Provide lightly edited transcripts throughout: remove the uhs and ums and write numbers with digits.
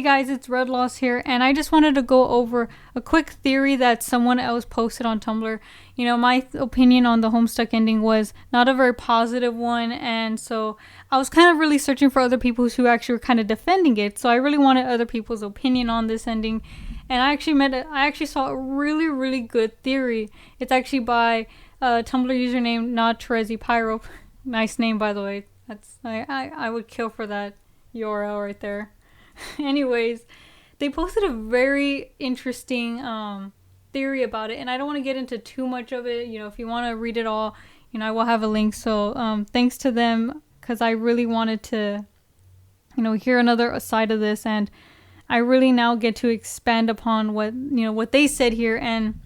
guys, it's Red Loss here, and I just wanted to go over a quick theory that someone else posted on Tumblr. You know, my opinion on the Homestuck ending was not a very positive one, and so I was kind of really searching for other people who actually were kind of defending it. So I really wanted other people's opinion on this ending, and I actually saw a really, really good theory. It's actually by a Tumblr username Not-terezi-pyrope. Nice name, by the way. I would kill for that URL right there. Anyways, they posted a very interesting theory about it, and I don't want to get into too much of it. You know, if you want to read it all, you know, I will have a link. So thanks to them, because I really wanted to, you know, hear another side of this, and I really now get to expand upon what they said here. And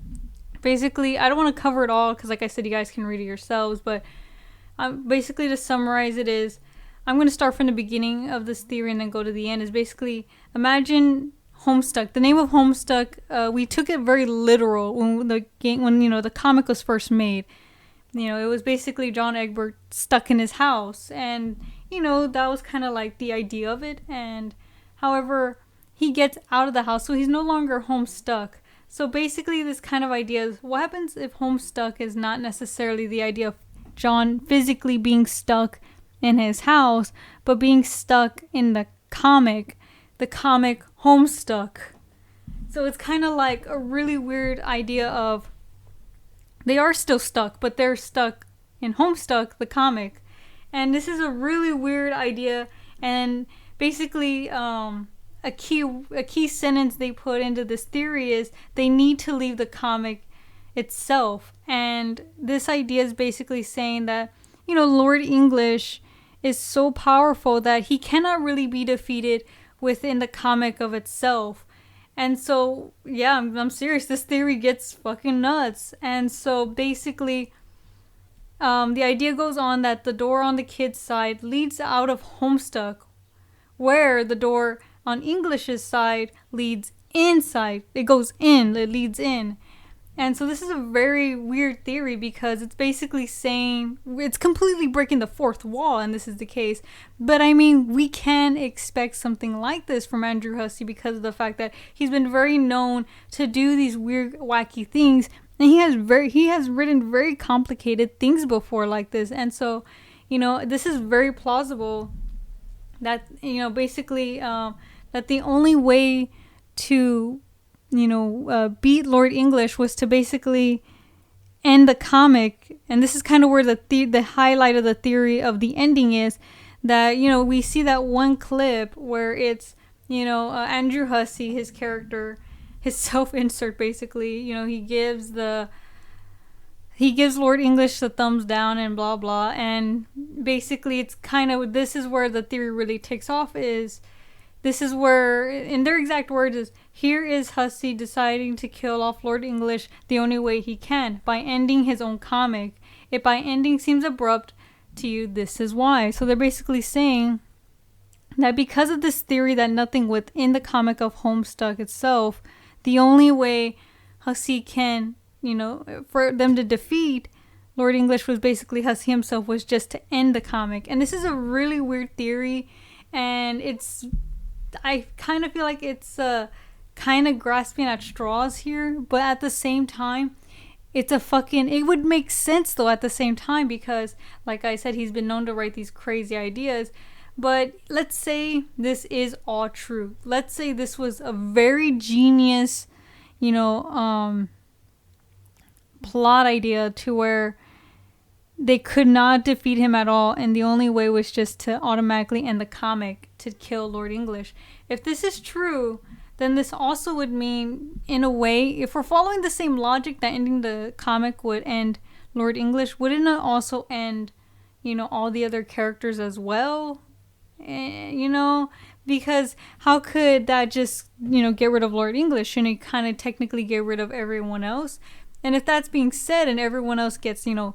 basically, I don't want to cover it all because, like I said, you guys can read it yourselves, but basically, to summarize it is, I'm going to start from the beginning of this theory and then go to the end. Is basically, imagine Homestuck. The name of Homestuck, we took it very literal when the comic was first made. You know, it was basically John Egbert stuck in his house, and you know, that was kind of like the idea of it. And however, he gets out of the house, so he's no longer Homestuck. So basically, this kind of idea is, what happens if Homestuck is not necessarily the idea of John physically being stuck in his house, but being stuck in the comic Homestuck. So it's kind of like a really weird idea of, they are still stuck, but they're stuck in Homestuck, the comic. And this is a really weird idea, and basically a key sentence they put into this theory is, they need to leave the comic itself. And this idea is basically saying that, you know, Lord English is so powerful that he cannot really be defeated within the comic of itself. And so, yeah, I'm serious. This theory gets fucking nuts. And so basically, the idea goes on that the door on the kid's side leads out of Homestuck, where the door on English's side leads inside. It goes in. It leads in. And so this is a very weird theory, because it's basically saying, it's completely breaking the fourth wall, and this is the case. But I mean, we can expect something like this from Andrew Hussey because of the fact that he's been very known to do these weird, wacky things, and he has written very complicated things before like this. And so, you know, this is very plausible that, you know, basically that the only way to, you know, beat Lord English was to basically end the comic. And this is kind of where the highlight of the theory of the ending is, that, you know, we see that one clip where it's, you know, Andrew Hussey, his character, his self-insert basically, you know, he gives Lord English the thumbs down and blah blah, and basically it's kind of, this is where the theory really takes off. This is where, in their exact words, is, here is Hussey deciding to kill off Lord English the only way he can, by ending his own comic. If by ending seems abrupt to you, this is why. So they're basically saying that because of this theory that nothing within the comic of Homestuck itself, the only way Hussey can, you know, for them to defeat Lord English was basically Hussey himself, was just to end the comic. And this is a really weird theory, and I kind of feel like it's kind of grasping at straws here, but at the same time, it would make sense though at the same time, because like I said, he's been known to write these crazy ideas. But let's say this is all true. Let's say this was a very genius, you know, plot idea to where they could not defeat him at all, and the only way was just to automatically end the comic to kill Lord English. If this is true, then this also would mean, in a way, if we're following the same logic that ending the comic would end Lord English, wouldn't it also end, you know, all the other characters as well? You know, because how could that just, you know, get rid of Lord English? Shouldn't it kind of technically get rid of everyone else? And if that's being said and everyone else gets, you know,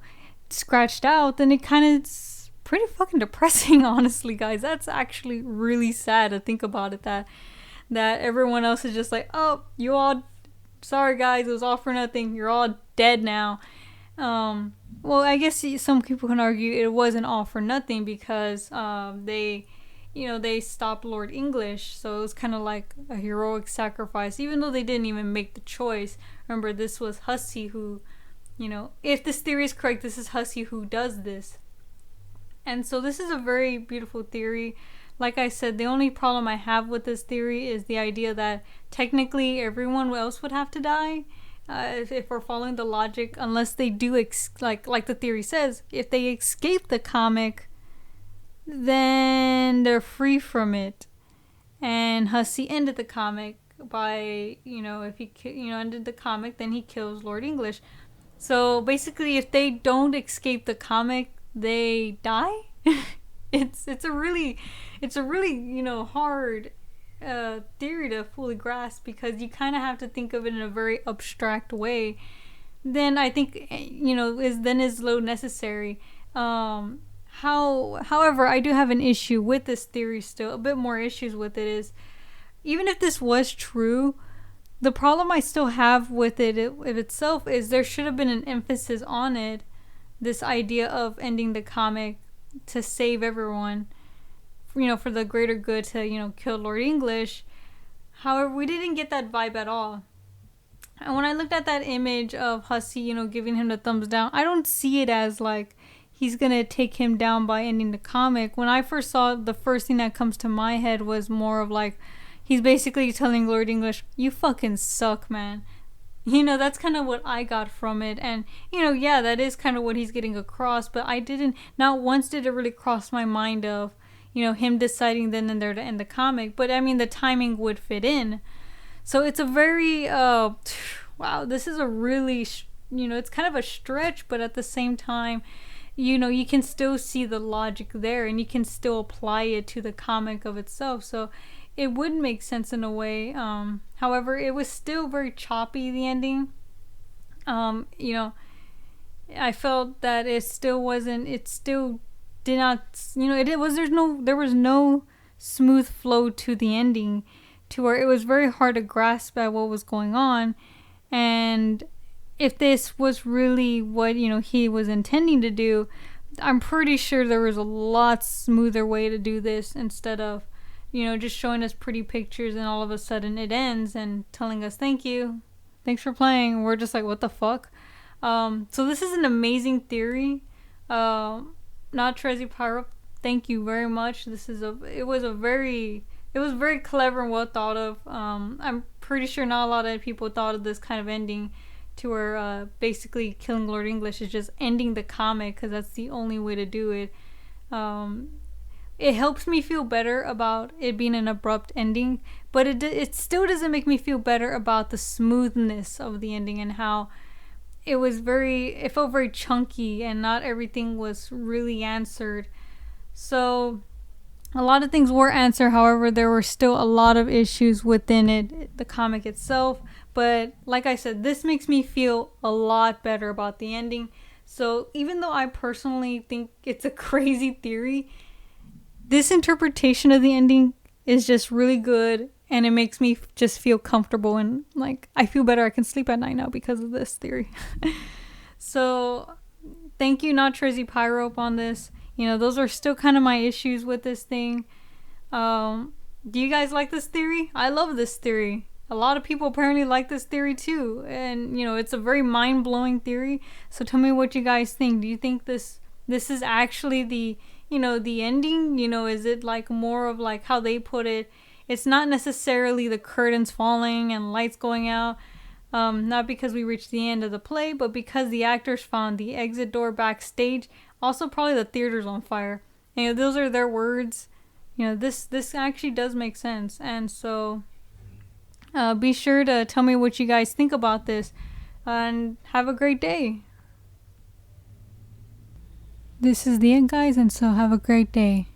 scratched out, then it kind of, it's pretty fucking depressing, honestly, guys. That's actually really sad to think about it, that everyone else is just like, oh, you all, sorry guys, it was all for nothing, you're all dead now. Well, I guess some people can argue it wasn't all for nothing, because they they stopped Lord English. So it was kind of like a heroic sacrifice, even though they didn't even make the choice. Remember, this was Hussey who, if this theory is correct, this is Hussey who does this. And so this is a very beautiful theory. Like I said, the only problem I have with this theory is the idea that technically everyone else would have to die. If we're following the logic, unless they do, like the theory says, if they escape the comic, then they're free from it. And Hussey ended the comic by, if he, ended the comic, then he kills Lord English. So basically, if they don't escape the comic, they die. It's a really hard theory to fully grasp, because you kind of have to think of it in a very abstract way. Then I think is low necessary. However, I do have an issue with this theory still. A bit more issues with it is, even if this was true, the problem I still have with it itself is there should have been an emphasis on it. This idea of ending the comic to save everyone, for the greater good, to, kill Lord English. However, we didn't get that vibe at all. And when I looked at that image of Hussey, giving him the thumbs down, I don't see it as like he's gonna take him down by ending the comic. When I first saw it, the first thing that comes to my head was more of like, he's basically telling Lord English, you fucking suck, man. That's kind of what I got from it. And, yeah, that is kind of what he's getting across. But not once did it really cross my mind of, him deciding then and there to end the comic. But, I mean, the timing would fit in. So it's a very, wow, this is a really, it's kind of a stretch. But at the same time, you can still see the logic there. And you can still apply it to the comic of itself. So it would make sense in a way. However, it was still very choppy, the ending. I felt that it still did not, there was no smooth flow to the ending, to where it was very hard to grasp at what was going on. And if this was really what, he was intending to do, I'm pretty sure there was a lot smoother way to do this, instead of just showing us pretty pictures and all of a sudden it ends and telling us thank you, thanks for playing. We're just like, what the fuck? So this is an amazing theory. Not-terezi-pyrope, thank you very much. It was very clever and well thought of. I'm pretty sure not a lot of people thought of this kind of ending, to where basically killing Lord English is just ending the comic, because that's the only way to do it. It helps me feel better about it being an abrupt ending, but it still doesn't make me feel better about the smoothness of the ending, and how it felt very chunky and not everything was really answered. So a lot of things were answered, however, there were still a lot of issues within it, the comic itself. But like I said, this makes me feel a lot better about the ending. So even though I personally think it's a crazy theory, this interpretation of the ending is just really good, and it makes me just feel comfortable, and like I feel better. I can sleep at night now because of this theory. So thank you, Not-terezi-pyrope, on this. Those are still kind of my issues with this thing. Do you guys like this theory? I love this theory. A lot of people apparently like this theory too, and it's a very mind-blowing theory. So tell me what you guys think. Do you think this is actually the the ending? Is it like more of like how they put it? It's not necessarily the curtains falling and lights going out. Not because we reached the end of the play, but because the actors found the exit door backstage. Also, probably the theater's on fire. Those are their words. This actually does make sense. And so, be sure to tell me what you guys think about this. And have a great day. This is the end, guys, and so have a great day.